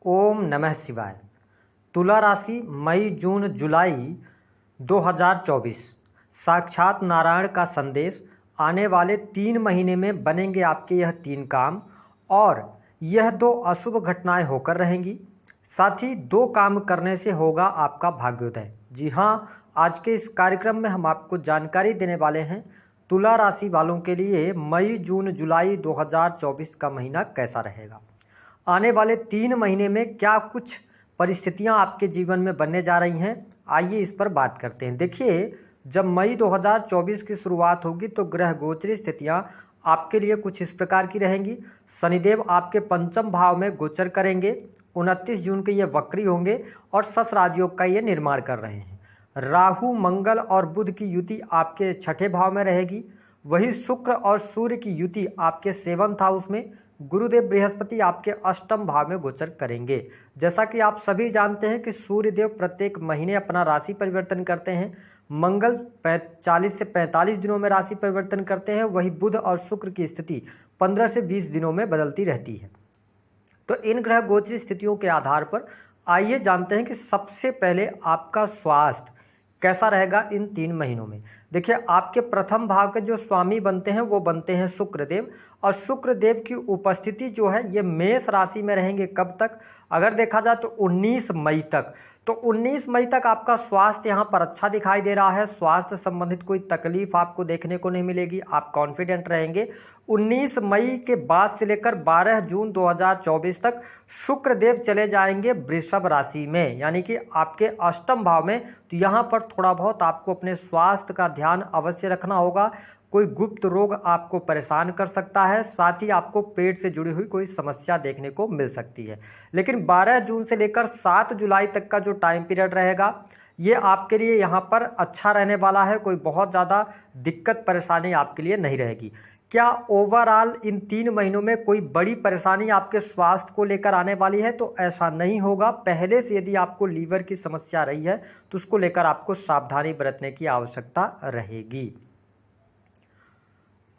ओम नमः शिवाय। तुला राशि मई जून जुलाई 2024 साक्षात नारायण का संदेश। आने वाले 3 महीने में बनेंगे आपके यह 3 काम और यह 2 अशुभ घटनाएं होकर रहेंगी। साथ ही 2 काम करने से होगा आपका भाग्योदय। जी हाँ, आज के इस कार्यक्रम में हम आपको जानकारी देने वाले हैं तुला राशि वालों के लिए मई जून जुलाई 2024 का महीना कैसा रहेगा। आने वाले 3 महीने में क्या कुछ परिस्थितियां आपके जीवन में बनने जा रही हैं, आइए इस पर बात करते हैं। देखिए, जब मई 2024 की शुरुआत होगी तो ग्रह गोचरी स्थितियां आपके लिए कुछ इस प्रकार की रहेंगी। शनिदेव आपके पंचम भाव में गोचर करेंगे। 29 जून के ये वक्री होंगे और सस राजयोग का ये निर्माण कर रहे हैं। राहु मंगल और बुध की युति आपके छठे भाव में रहेगी। वही शुक्र और सूर्य की युति आपके 7th हाउस में। गुरुदेव बृहस्पति आपके अष्टम भाव में गोचर करेंगे। जैसा कि आप सभी जानते हैं कि सूर्यदेव प्रत्येक महीने अपना राशि परिवर्तन करते हैं। मंगल 40 से 45 दिनों में राशि परिवर्तन करते हैं। वही बुध और शुक्र की स्थिति 15 से 20 दिनों में बदलती रहती है। तो इन ग्रह गोचरी स्थितियों के आधार पर आइए जानते हैं कि सबसे पहले आपका स्वास्थ्य कैसा रहेगा इन 3 महीनों में। देखिए, आपके प्रथम भाव के जो स्वामी बनते हैं वो बनते हैं शुक्रदेव, और शुक्रदेव की उपस्थिति जो है ये मेष राशि में रहेंगे। कब तक? अगर देखा जाए तो 19 मई तक। तो 19 मई तक आपका स्वास्थ्य यहाँ पर अच्छा दिखाई दे रहा है। स्वास्थ्य संबंधित कोई तकलीफ आपको देखने को नहीं मिलेगी, आप कॉन्फिडेंट रहेंगे। 19 मई के बाद से लेकर 12 जून 2024 तक शुक्रदेव चले जाएंगे वृषभ राशि में, यानी कि आपके अष्टम भाव में। तो यहाँ पर थोड़ा बहुत आपको अपने स्वास्थ्य का ध्यान अवश्य रखना होगा। कोई गुप्त रोग आपको परेशान कर सकता है, साथ ही आपको पेट से जुड़ी हुई कोई समस्या देखने को मिल सकती है। लेकिन 12 जून से लेकर 7 जुलाई तक का जो टाइम पीरियड रहेगा ये आपके लिए यहाँ पर अच्छा रहने वाला है। कोई बहुत ज़्यादा दिक्कत परेशानी आपके लिए नहीं रहेगी। क्या ओवरऑल इन 3 महीनों में कोई बड़ी परेशानी आपके स्वास्थ्य को लेकर आने वाली है? तो ऐसा नहीं होगा। पहले से यदि आपको लीवर की समस्या रही है तो उसको लेकर आपको सावधानी बरतने की आवश्यकता रहेगी।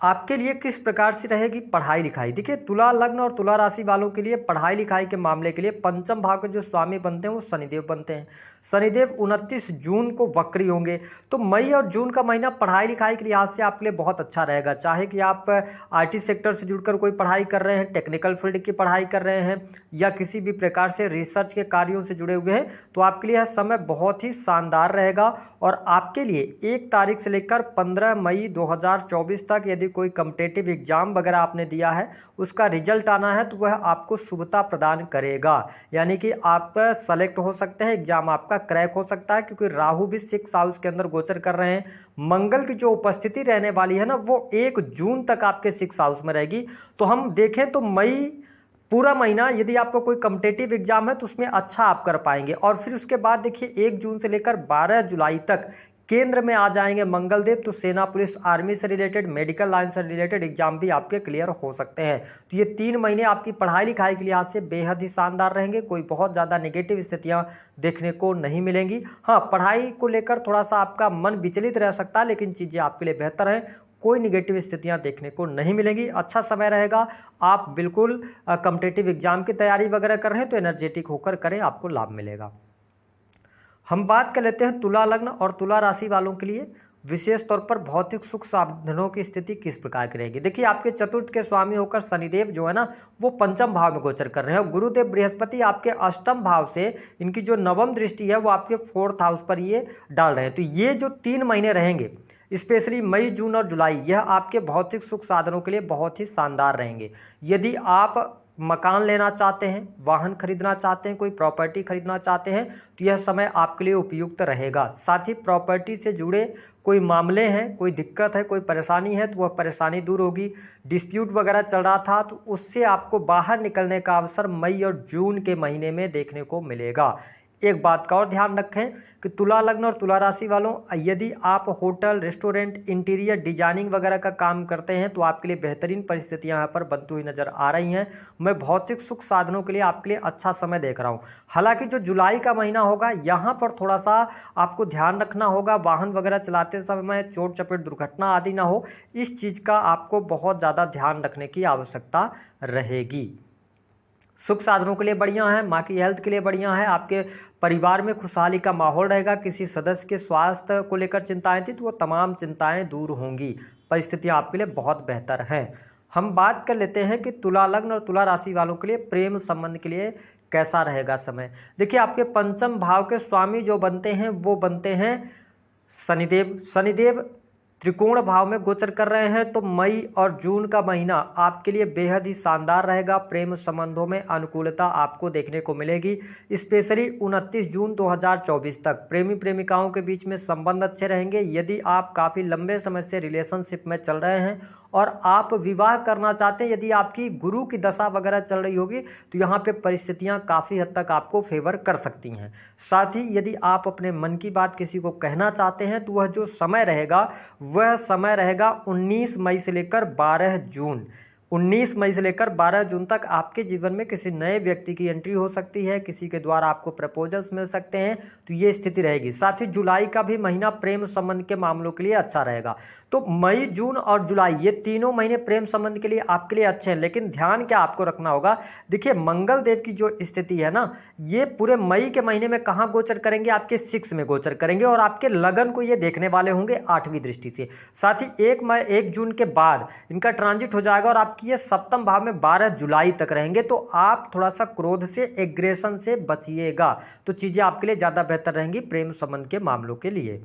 आपके लिए किस प्रकार से रहेगी पढ़ाई लिखाई? देखिए, तुला लग्न और तुला राशि वालों के लिए पढ़ाई लिखाई के मामले के लिए पंचम भाव के जो स्वामी बनते हैं वो शनिदेव बनते हैं। शनिदेव 29 जून को वक्री होंगे। तो मई और जून का महीना पढ़ाई लिखाई के लिहाज से आपके लिए बहुत अच्छा रहेगा। चाहे कि आप आईटी सेक्टर से जुड़कर कोई पढ़ाई कर रहे हैं, टेक्निकल फील्ड की पढ़ाई कर रहे हैं, या किसी भी प्रकार से रिसर्च के कार्यों से जुड़े हुए हैं, तो आपके लिए यह समय बहुत ही शानदार रहेगा। और आपके लिए 1 तारीख से लेकर 15 मई 2024 तक यदि कोई कॉम्पिटिटिव एग्जाम वगैरह आपने दिया है, उसका रिजल्ट आना है तो वह आपको शुभता प्रदान करेगा। यानी कि आप सेलेक्ट हो सकते हैं, एग्जाम आपका क्रैक हो सकता है, क्योंकि राहु भी 6 हाउस के अंदर गोचर कर रहे हैं। मंगल की जो उपस्थिति रहने वाली है ना, वो 1 जून तक आपके 6 हाउस में रहेगी। तो हम देखें तो मई पूरा महीना यदि आपको कोई कॉम्पिटिटिव एग्जाम है तो उसमें अच्छा आप कर पाएंगे। और फिर उसके बाद देखिए 1 जून से लेकर 12 जुलाई तक केंद्र में आ जाएंगे मंगल देव। तो सेना, पुलिस, आर्मी से रिलेटेड, मेडिकल लाइन से रिलेटेड एग्जाम भी आपके क्लियर हो सकते हैं। तो ये 3 महीने आपकी पढ़ाई लिखाई के लिहाज से बेहद ही शानदार रहेंगे। कोई बहुत ज़्यादा नेगेटिव स्थितियां देखने को नहीं मिलेंगी। हाँ, पढ़ाई को लेकर थोड़ा सा आपका मन विचलित रह सकता है, लेकिन चीज़ें आपके लिए बेहतर हैं। कोई निगेटिव स्थितियां देखने को नहीं मिलेंगी। अच्छा समय रहेगा। आप बिल्कुल कॉम्पिटिटिव एग्जाम की तैयारी वगैरह कर रहे हैं तो एनर्जेटिक होकर करें, आपको लाभ मिलेगा। हम बात कर लेते हैं तुला लग्न और तुला राशि वालों के लिए विशेष तौर पर भौतिक सुख साधनों की स्थिति किस प्रकार की रहेगी। देखिए, आपके चतुर्थ के स्वामी होकर शनिदेव जो है ना, वो पंचम भाव में गोचर कर रहे हैं। गुरुदेव बृहस्पति आपके अष्टम भाव से इनकी जो नवम दृष्टि है वो आपके 4th हाउस पर ये डाल रहे हैं। तो ये जो 3 महीने रहेंगे, स्पेशली मई, जून और जुलाई, यह आपके भौतिक सुख साधनों के लिए बहुत ही शानदार रहेंगे। यदि आप मकान लेना चाहते हैं, वाहन खरीदना चाहते हैं, कोई प्रॉपर्टी खरीदना चाहते हैं, तो यह समय आपके लिए उपयुक्त रहेगा। साथ ही प्रॉपर्टी से जुड़े कोई मामले हैं, कोई दिक्कत है, कोई परेशानी है, तो वह परेशानी दूर होगी। डिस्प्यूट वगैरह चल रहा था तो उससे आपको बाहर निकलने का अवसर मई और जून के महीने में देखने को मिलेगा। एक बात का और ध्यान रखें कि तुला लग्न और तुला राशि वालों, यदि आप होटल, रेस्टोरेंट, इंटीरियर डिजाइनिंग वगैरह का काम करते हैं तो आपके लिए बेहतरीन परिस्थितियां यहाँ पर बनती हुई नजर आ रही हैं। मैं भौतिक सुख साधनों के लिए आपके लिए अच्छा समय देख रहा हूँ। हालांकि जो जुलाई का महीना होगा यहाँ पर थोड़ा सा आपको ध्यान रखना होगा। वाहन वगैरह चलाते समय चोट चपेट दुर्घटना आदि ना हो, इस चीज़ का आपको बहुत ज़्यादा ध्यान रखने की आवश्यकता रहेगी। सुख साधनों के लिए बढ़िया है, माँ की हेल्थ के लिए बढ़िया है, आपके परिवार में खुशहाली का माहौल रहेगा। किसी सदस्य के स्वास्थ्य को लेकर चिंताएं थी तो वो तमाम चिंताएं दूर होंगी। परिस्थितियां आपके लिए बहुत बेहतर हैं। हम बात कर लेते हैं कि तुला लग्न और तुला राशि वालों के लिए प्रेम संबंध के लिए कैसा रहेगा समय। देखिए, आपके पंचम भाव के स्वामी जो बनते हैं वो बनते हैं शनिदेव। शनिदेव त्रिकोण भाव में गोचर कर रहे हैं, तो मई और जून का महीना आपके लिए बेहद ही शानदार रहेगा। प्रेम संबंधों में अनुकूलता आपको देखने को मिलेगी। स्पेशली 29 जून 2024 तक प्रेमी प्रेमिकाओं के बीच में संबंध अच्छे रहेंगे। यदि आप काफ़ी लंबे समय से रिलेशनशिप में चल रहे हैं और आप विवाह करना चाहते हैं, यदि आपकी गुरु की दशा वगैरह चल रही होगी तो यहाँ पे परिस्थितियाँ काफ़ी हद तक आपको फेवर कर सकती हैं। साथ ही यदि आप अपने मन की बात किसी को कहना चाहते हैं तो वह जो समय रहेगा वह समय रहेगा 19 मई से लेकर 12 जून। 19 मई से लेकर 12 जून तक आपके जीवन में किसी नए व्यक्ति की एंट्री हो सकती है, किसी के द्वारा आपको प्रपोजल्स मिल सकते हैं, तो ये स्थिति रहेगी। साथ ही जुलाई का भी महीना प्रेम संबंध के मामलों के लिए अच्छा रहेगा। तो मई, जून और जुलाई ये तीनों महीने प्रेम संबंध के लिए आपके लिए अच्छे हैं। लेकिन ध्यान क्या आपको रखना होगा, देखिए मंगल देव की जो स्थिति है ना, ये पूरे मई के महीने में कहाँ गोचर करेंगे, आपके 6 में गोचर करेंगे और आपके लगन को ये देखने वाले होंगे 8वीं दृष्टि से। साथ ही 1 जून के बाद इनका ट्रांजिट हो जाएगा और आपकी ये सप्तम भाव में 12 जुलाई तक रहेंगे। तो आप थोड़ा सा क्रोध से, एग्रेशन से बचिएगा, तो चीज़ें आपके लिए ज़्यादा बेहतर रहेंगी प्रेम संबंध के मामलों के लिए।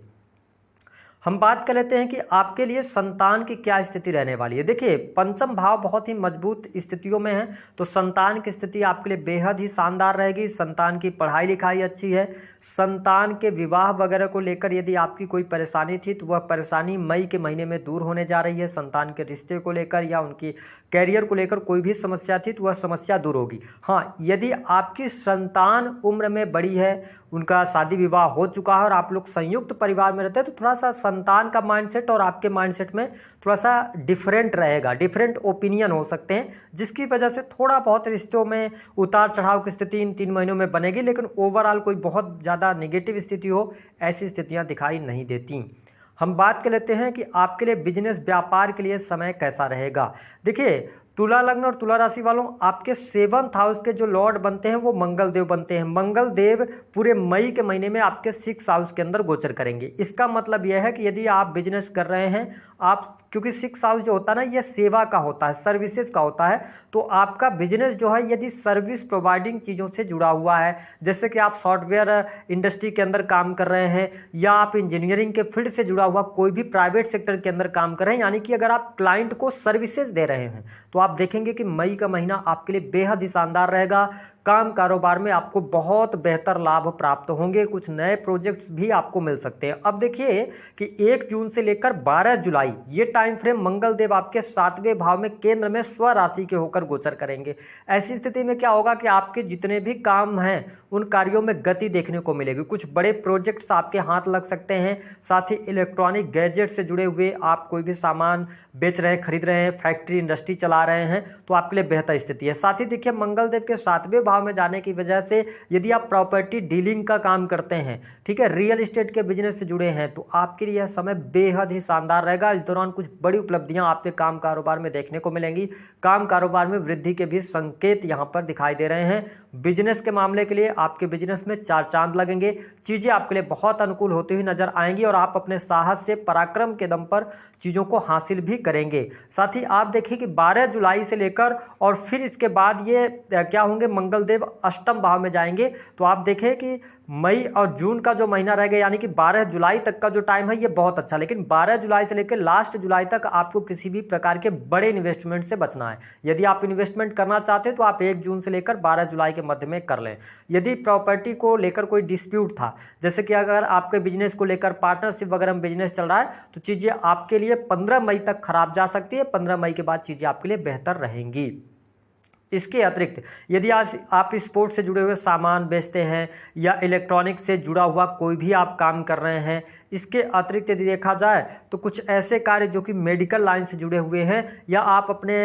हम बात कर लेते हैं कि आपके लिए संतान की क्या स्थिति रहने वाली है। देखिए, पंचम भाव बहुत ही मजबूत स्थितियों में है, तो संतान की स्थिति आपके लिए बेहद ही शानदार रहेगी। संतान की पढ़ाई लिखाई अच्छी है। संतान के विवाह वगैरह को लेकर यदि आपकी कोई परेशानी थी तो वह परेशानी मई के महीने में दूर होने जा रही है। संतान के रिश्ते को लेकर या उनकी कैरियर को लेकर कोई भी समस्या थी तो वह समस्या दूर होगी। हाँ, यदि आपकी संतान उम्र में बड़ी है, उनका शादी विवाह हो चुका है और आप लोग संयुक्त परिवार में रहते हैं, तो थोड़ा सा संतान का माइंडसेट और आपके माइंडसेट में थोड़ा सा डिफरेंट रहेगा, डिफरेंट ओपिनियन हो सकते हैं, जिसकी वजह से थोड़ा बहुत रिश्तों में उतार चढ़ाव की स्थिति इन 3 महीनों में बनेगी। लेकिन ओवरऑल कोई बहुत ज़्यादा नेगेटिव स्थिति हो, ऐसी स्थितियाँ दिखाई नहीं देती। हम बात कर लेते हैं कि आपके लिए बिजनेस व्यापार के लिए समय कैसा रहेगा। देखिए, तुला लग्न और तुला राशि वालों, आपके 7th हाउस के जो लॉर्ड बनते हैं वो मंगल देव बनते हैं। मंगल देव पूरे मई के महीने में आपके 6th हाउस के अंदर गोचर करेंगे। इसका मतलब यह है कि यदि आप बिजनेस कर रहे हैं, आप, क्योंकि 6th हाउस जो होता है ना, ये सेवा का होता है, सर्विसेज का होता है, तो आपका बिजनेस जो है यदि सर्विस प्रोवाइडिंग चीज़ों से जुड़ा हुआ है, जैसे कि आप सॉफ्टवेयर इंडस्ट्री के अंदर काम कर रहे हैं या आप इंजीनियरिंग के फील्ड से जुड़ा हुआ कोई भी प्राइवेट सेक्टर के अंदर काम कर रहे हैं, यानी कि अगर आप क्लाइंट को सर्विसेज दे रहे हैं, तो आप देखेंगे कि मई का महीना आपके लिए बेहद ही शानदार रहेगा। काम कारोबार में आपको बहुत बेहतर लाभ प्राप्त होंगे, कुछ नए प्रोजेक्ट्स भी आपको मिल सकते हैं। अब देखिए कि 1 जून से लेकर 12 जुलाई ये टाइम फ्रेम मंगल देव आपके 7वें भाव में केंद्र में स्वराशि के होकर गोचर करेंगे। ऐसी स्थिति में क्या होगा कि आपके जितने भी काम हैं उन कार्यों में गति देखने को मिलेगी, कुछ बड़े प्रोजेक्ट्स आपके हाथ लग सकते हैं। साथ ही इलेक्ट्रॉनिक गैजेट से जुड़े हुए आप कोई भी सामान बेच रहे हैं, खरीद रहे हैं, फैक्ट्री इंडस्ट्री चला रहे हैं, तो आपके लिए बेहतर स्थिति है। साथ ही देखिए, मंगल देव के 7वें भाव में जाने की वजह से यदि आप प्रॉपर्टी डीलिंग का काम करते हैं, ठीक है, रियल एस्टेट के बिजनेस से जुड़े हैं, तो आपके लिए यह समय बेहद ही शानदार रहेगा। इस दौरान कुछ बड़ी उपलब्धियां आपके काम कारोबार में देखने को मिलेंगी। काम कारोबार में वृद्धि के भी संकेत यहां पर दिखाई दे रहे हैं। बिजनेस के मामले के लिए आपके बिजनेस में 4 चांद लगेंगे। चीजें आपके लिए बहुत अनुकूल होती हुई नजर आएंगी और आप अपने साहस से, पराक्रम के दम पर चीज़ों को हासिल भी करेंगे। साथ ही आप देखिए कि 12 जुलाई से लेकर और फिर इसके बाद ये क्या होंगे, मंगल देव अष्टम भाव में जाएंगे। तो आप देखें कि मई और जून का जो महीना रहेगा, यानी कि 12 जुलाई तक का जो टाइम है ये बहुत अच्छा, लेकिन 12 जुलाई से लेकर लास्ट जुलाई तक आपको किसी भी प्रकार के बड़े इन्वेस्टमेंट से बचना है। यदि आप इन्वेस्टमेंट करना चाहते हैं तो आप 1 जून से लेकर 12 जुलाई के मध्य में कर लें। यदि प्रॉपर्टी को लेकर कोई डिस्प्यूट था, जैसे कि अगर आपके बिजनेस को लेकर पार्टनरशिप वगैरह में बिजनेस चल रहा है, तो चीज़ें आपके लिए 15 मई तक खराब जा सकती है। 15 मई के बाद चीज़ें आपके लिए बेहतर रहेंगी। इसके अतिरिक्त यदि आप स्पोर्ट्स से जुड़े हुए सामान बेचते हैं या इलेक्ट्रॉनिक से जुड़ा हुआ कोई भी आप काम कर रहे हैं, इसके अतिरिक्त यदि देखा जाए तो कुछ ऐसे कार्य जो कि मेडिकल लाइन से जुड़े हुए हैं या आप अपने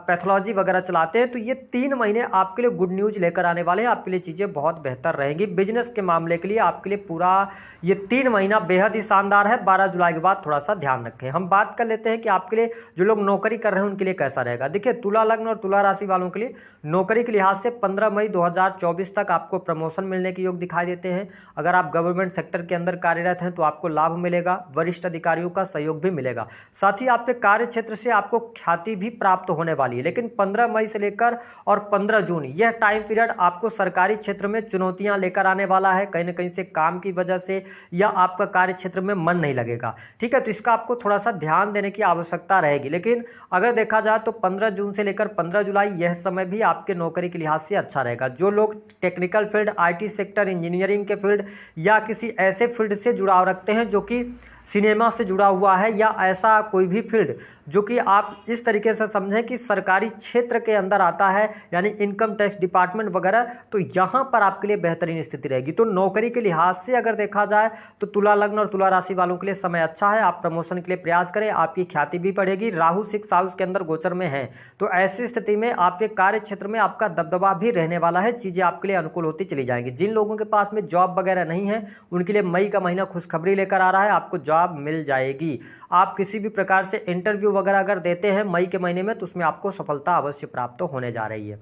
पैथोलॉजी वगैरह चलाते हैं, तो ये 3 महीने आपके लिए गुड न्यूज़ लेकर आने वाले हैं। आपके लिए चीज़ें बहुत बेहतर रहेंगी। बिजनेस के मामले के लिए आपके लिए पूरा ये 3 महीना बेहद ही शानदार है। 12 जुलाई के बाद थोड़ा सा ध्यान रखें। हम बात कर लेते हैं कि आपके लिए जो लोग नौकरी कर रहे हैं उनके लिए कैसा रहेगा। देखिए, तुला लग्न और तुला राशि वालों के लिए लिए नौकरी के लिहाज से 15 मई 2024 तक आपको प्रमोशन मिलने के योग दिखाई देते हैं। अगर आप गवर्नमेंट सेक्टर के अंदर कार्यरत हैं तो आपको लाभ मिलेगा, वरिष्ठ अधिकारियों का सहयोग भी मिलेगा। साथ ही आपके कार्य क्षेत्र से आपको ख्याति भी प्राप्त होने वाली है। लेकिन 15 मई से लेकर और 15 जून यह टाइम पीरियड आपको सरकारी क्षेत्र में चुनौतियां लेकर आने वाला है, कहीं ना कहीं से काम की वजह से या आपका कार्य क्षेत्र में मन नहीं लगेगा। ठीक है, तो इसका आपको थोड़ा सा ध्यान देने की आवश्यकता रहेगी। लेकिन अगर देखा जाए तो 15 जून से लेकर 15 जुलाई यह समय भी आपके नौकरी के लिहाज से अच्छा रहेगा। जो लोग technical field, IT sector, engineering के फील्ड या किसी ऐसे फील्ड से जुड़ाव रखते हैं जो कि सिनेमा से जुड़ा हुआ है या ऐसा कोई भी फील्ड जो कि आप इस तरीके से समझें कि सरकारी क्षेत्र के अंदर आता है, यानी इनकम टैक्स डिपार्टमेंट वगैरह, तो यहाँ पर आपके लिए बेहतरीन स्थिति रहेगी। तो नौकरी के लिहाज से अगर देखा जाए तो तुला लग्न और तुला राशि वालों के लिए समय अच्छा है। आप प्रमोशन के लिए प्रयास करें, आपकी ख्याति भी बढ़ेगी। राहु 6th हाउस के अंदर गोचर में है, तो ऐसी स्थिति में आपके कार्य क्षेत्र में आपका दबदबा भी रहने वाला है, चीज़ें आपके लिए अनुकूल होती चली जाएंगी। जिन लोगों के पास में जॉब वगैरह नहीं है उनके लिए मई का महीना खुशखबरी लेकर आ रहा है, आपको जॉब मिल जाएगी। आप किसी भी प्रकार से इंटरव्यू वगैरह अगर देते हैं मई के महीने में तो उसमें आपको सफलता अवश्य प्राप्त होने जा रही है।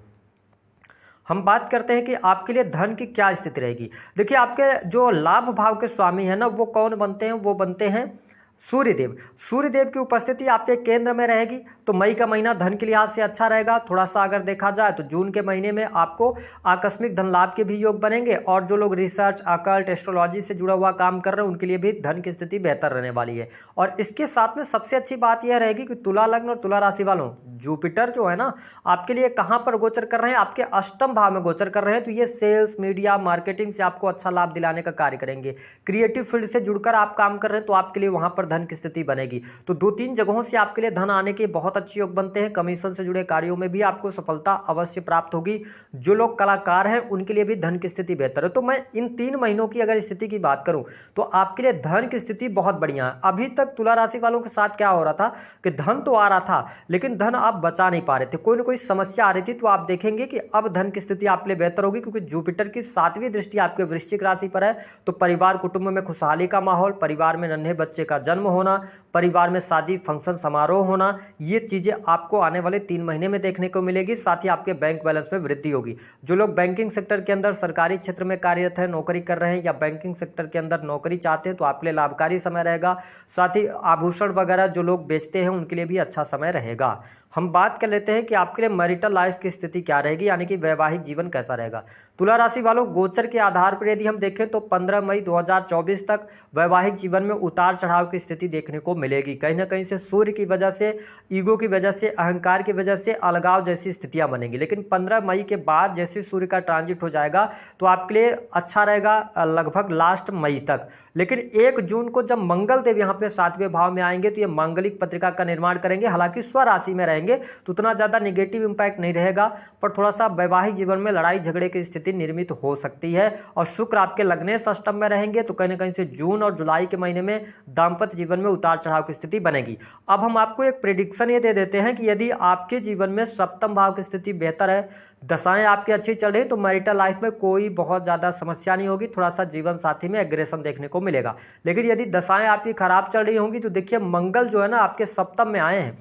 हम बात करते हैं कि आपके लिए धन की क्या स्थिति रहेगी। देखिए, आपके जो लाभ भाव के स्वामी है ना, वो कौन बनते हैं? वो बनते हैं सूर्यदेव। सूर्यदेव की उपस्थिति आपके केंद्र में रहेगी, तो मई का महीना धन के लिहाज से अच्छा रहेगा। थोड़ा सा अगर देखा जाए तो जून के महीने में आपको आकस्मिक धन लाभ के भी योग बनेंगे, और जो लोग रिसर्च, अकल्ट, एस्ट्रोलॉजी से जुड़ा हुआ काम कर रहे हैं उनके लिए भी धन की स्थिति बेहतर रहने वाली है। और इसके साथ में सबसे अच्छी बात यह रहेगी कि तुला लग्न और तुला राशि वालों, जुपिटर जो है ना आपके लिए कहाँ पर गोचर कर रहे हैं? आपके अष्टम भाव में गोचर कर रहे हैं, तो ये सेल्स, मीडिया, मार्केटिंग से आपको अच्छा लाभ दिलाने का कार्य करेंगे। क्रिएटिव फील्ड से जुड़कर आप काम कर रहे हैं तो आपके लिए वहां पर धन की स्थिति बनेगी। तो 2-3 जगहों से आपके लिए धन आने के बहुत अच्छे योग बनते हैं। कमीशन से जुड़े कार्यों में भी आपको सफलता अवश्य प्राप्त होगी। जो लोग कलाकार हैं उनके लिए भी धन की स्थिति बेहतर है। तो मैं इन 3 महीनों की अगर स्थिति की बात करूं तो आपके लिए धन की स्थिति बहुत बढ़िया है। अभी तक तुला राशि वालों के साथ क्या हो रहा था कि धन तो आ रहा था लेकिन धन आप बचा नहीं पा रहे थे, कोई ना कोई समस्या आ रही थी। तो आप देखेंगे कि अब धन की स्थिति आपके लिए बेहतर होगी, क्योंकि जुपिटर की 7वीं दृष्टि आपके वृश्चिक राशि पर है। तो परिवार, कुटुंब में खुशहाली का माहौल, परिवार में नन्हे बच्चे का जन्म होना, परिवार में शादी, फंक्शन, समारोह होना, ये चीजें आपको आने वाले 3 महीने में देखने को मिलेगी। साथ ही आपके बैंक बैलेंस में वृद्धि होगी। जो लोग बैंकिंग सेक्टर के अंदर, सरकारी क्षेत्र में कार्यरत है, नौकरी कर रहे हैं या बैंकिंग सेक्टर के अंदर नौकरी चाहते हैं तो आपके लिए लाभकारी समय रहेगा। साथ ही आभूषण वगैरह जो लोग बेचते हैं उनके लिए भी अच्छा समय रहेगा। हम बात कर लेते हैं कि आपके लिए मैरिटल लाइफ की स्थिति क्या रहेगी, यानी कि वैवाहिक जीवन कैसा रहेगा। तुला राशि वालों, गोचर के आधार पर यदि हम देखें तो 15 मई 2024 तक वैवाहिक जीवन में उतार चढ़ाव की स्थिति देखने को मिलेगी। कहीं ना कहीं से सूर्य की वजह से, ईगो की वजह से, अहंकार की वजह से अलगाव जैसी स्थितियां बनेंगी। लेकिन 15 मई के बाद जैसे सूर्य का ट्रांजिट हो जाएगा तो आपके लिए अच्छा रहेगा लगभग लास्ट मई तक। लेकिन 1 जून को जब मंगल देव यहाँ पे 7वें भाव में आएंगे तो ये मांगलिक पत्रिका का निर्माण करेंगे। हालांकि स्वराशि में रहेंगे तो उतना ज्यादा निगेटिव इंपैक्ट नहीं रहेगा, पर थोड़ा सा वैवाहिक जीवन में लड़ाई झगड़े की स्थिति निर्मित हो सकती है। और शुक्र आपके लग्नेश अष्टम में रहेंगे तो कहीं ना कहीं से जून और जुलाई के महीने में दाम्पत्य जीवन में उतार चढ़ाव की स्थिति बनेगी। अब हम आपको एक प्रेडिक्शन ये दे देते हैं कि यदि आपके जीवन में सप्तम भाव की स्थिति बेहतर है, दशाएं आपकी अच्छी चल रही तो मैरिटल लाइफ में कोई बहुत ज़्यादा समस्या नहीं होगी। थोड़ा सा जीवन साथी में एग्रेशन देखने को मिलेगा। लेकिन यदि दशाएं आपकी खराब चल रही होंगी तो देखिए मंगल जो है ना आपके सप्तम में आए हैं,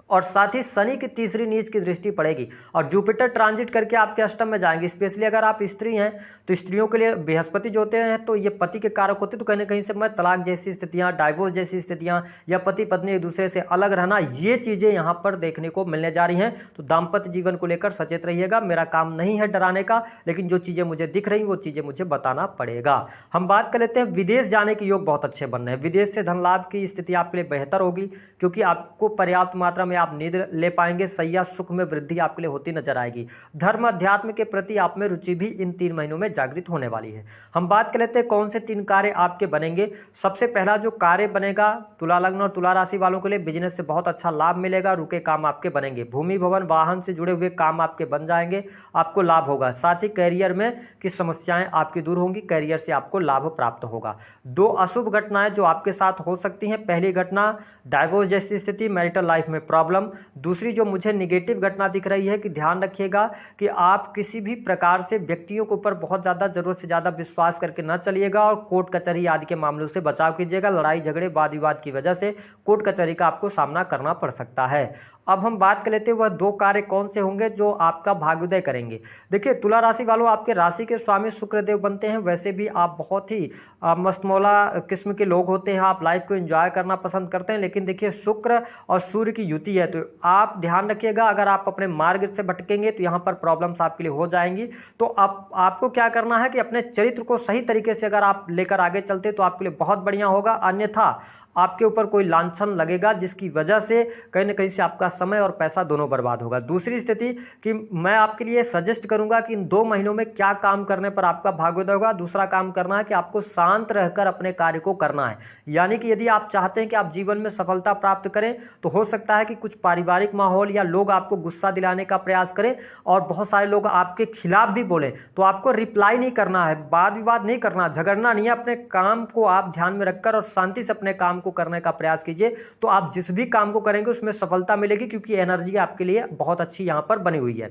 और साथ ही शनि की 3री नीच की दृष्टि पड़ेगी, और जुपिटर ट्रांजिट करके आपके अष्टम में जाएंगे। स्पेशली अगर आप स्त्री हैं तो स्त्रियों के लिए बृहस्पति जो होते हैं तो ये पति के कारक होते हैं। तो कहीं ना कहीं से मैं तलाक जैसी स्थितियां, डाइवोर्स जैसी स्थितियां या पति पत्नी एक दूसरे से अलग रहना, ये चीज़ें यहाँ पर देखने को मिलने जा रही हैं। तो दाम्पत्य जीवन को लेकर सचेत रहिएगा। मेरा काम नहीं है डराने का, लेकिन जो चीज़ें मुझे दिख रही वो चीज़ें मुझे बताना पड़ेगा। हम बात कर लेते हैं, विदेश जाने के योग बहुत अच्छे बन रहे हैं। विदेश से धन लाभ की स्थिति आपके लिए बेहतर होगी, क्योंकि आपको पर्याप्त मात्रा में आप नींद ले पाएंगे। सैया सुख में वृद्धि आपके लिए होती नजर आएगी। धर्म अध्यात्म के प्रति आप में रुचि भी इन 3 महीनों में जागृत होने वाली है। हम बात कर लेते हैं कौन से 3 कार्य आपके बनेंगे। सबसे पहला जो कार्य बनेगा तुला लग्न और तुला राशि वालों के लिए, बिजनेस से बहुत अच्छा लाभ मिलेगा। रुके काम आपके बनेंगे। भूमि भवन वाहन से जुड़े हुए काम आपके बन जाएंगे, आपको लाभ होगा। साथ ही कैरियर में की समस्याएं आपकी दूर होंगी, कैरियर से आपको लाभ प्राप्त होगा। 2 अशुभ घटनाएं जो आपके साथ हो सकती हैं। पहली घटना डाइवोर्स जैसी स्थिति, मैरिटल लाइफ में प्रॉब्लम। दूसरी जो मुझे निगेटिव घटना दिख रही है कि ध्यान रखिएगा कि आप किसी भी प्रकार से व्यक्तियों के ऊपर बहुत ज़्यादा जरूरत से ज़्यादा विश्वास करके न चलिएगा, और कोर्ट कचहरी आदि के मामलों से बचाव कीजिएगा। लड़ाई झगड़े, वाद विवाद की वजह से कोर्ट कचहरी का आपको सामना करना पड़ सकता है। अब हम बात कर लेते हैं वह 2 कार्य कौन से होंगे जो आपका भाग्योदय करेंगे। देखिए तुला राशि वालों, आपके राशि के स्वामी शुक्रदेव बनते हैं। वैसे भी आप बहुत ही मस्तमौला किस्म के लोग होते हैं, आप लाइफ को एंजॉय करना पसंद करते हैं, लेकिन देखिए शुक्र और सूर्य की युति है, तो आप ध्यान रखिएगा, अगर आप अपने मार्ग से भटकेंगे तो यहाँ पर प्रॉब्लम्स आपके लिए हो जाएंगी। तो आपको क्या करना है कि अपने चरित्र को सही तरीके से अगर आप लेकर आगे चलते तो आपके लिए बहुत बढ़िया होगा, अन्यथा आपके ऊपर कोई लांछन लगेगा जिसकी वजह से कहीं ना कहीं से आपका समय और पैसा दोनों बर्बाद होगा। दूसरी स्थिति कि मैं आपके लिए सजेस्ट करूंगा कि इन 2 महीनों में क्या काम करने पर आपका भाग्योदय होगा। दूसरा काम करना है कि आपको शांत रहकर अपने कार्य को करना है, यानी कि यदि आप चाहते हैं कि आप जीवन में सफलता प्राप्त करें तो हो सकता है कि कुछ पारिवारिक माहौल या लोग आपको गुस्सा दिलाने का प्रयास करें और बहुत सारे लोग आपके खिलाफ भी बोलें, तो आपको रिप्लाई नहीं करना है, वाद विवाद नहीं करना, झगड़ना नहीं है। अपने काम को आप ध्यान में रखकर और शांति से अपने काम को करने का प्रयास कीजिए, तो आप जिस भी काम को करेंगे उसमें सफलता मिलेगी, क्योंकि एनर्जी आपके लिए बहुत अच्छी यहां पर बनी हुई है।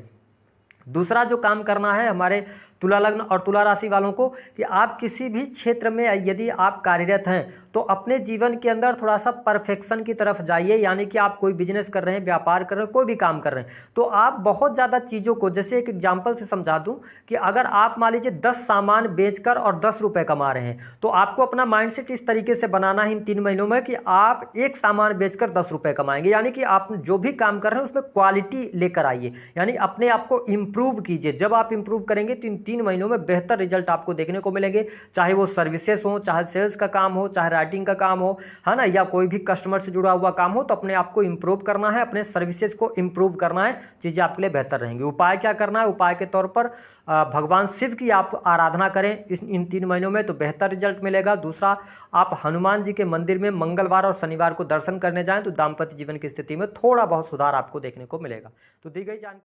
दूसरा जो काम करना है हमारे तुला लग्न और तुला राशि वालों को, कि आप किसी भी क्षेत्र में यदि आप कार्यरत हैं तो अपने जीवन के अंदर थोड़ा सा परफेक्शन की तरफ जाइए, यानी कि आप कोई बिजनेस कर रहे हैं, व्यापार कर रहे हैं, कोई भी काम कर रहे हैं, तो आप बहुत ज़्यादा चीज़ों को, जैसे एक एग्जांपल से समझा दूं कि अगर आप मान लीजिए 10 सामान बेचकर और 10 रुपये कमा रहे हैं, तो आपको अपना माइंडसेट इस तरीके से बनाना है इन 3 महीनों में कि आप एक सामान बेचकर 10 रुपये कमाएंगे, यानी कि आप जो भी काम कर रहे हैं उसमें क्वालिटी लेकर आइए, यानी अपने आप को इम्प्रूव कीजिए। जब आप इम्प्रूव करेंगे तो इन 3 महीनों में बेहतर रिजल्ट आपको देखने को मिलेंगे, चाहे वो सर्विसेज हो, चाहे सेल्स का काम हो, चाहे राइटिंग का काम हो, है ना, या कोई भी कस्टमर से जुड़ा हुआ काम हो, तो अपने आप को इंप्रूव करना है, अपने सर्विसेज को इंप्रूव करना है, चीजें आपके लिए बेहतर रहेंगी। उपाय क्या करना है? उपाय के तौर पर भगवान शिव की आप आराधना करें इन 3 महीनों में, तो बेहतर रिजल्ट मिलेगा। दूसरा, आप हनुमान जी के मंदिर में मंगलवार और शनिवार को दर्शन करने जाएं, तो दाम्पत्य जीवन की स्थिति में थोड़ा बहुत सुधार आपको देखने को मिलेगा। तो दी गई जानकारी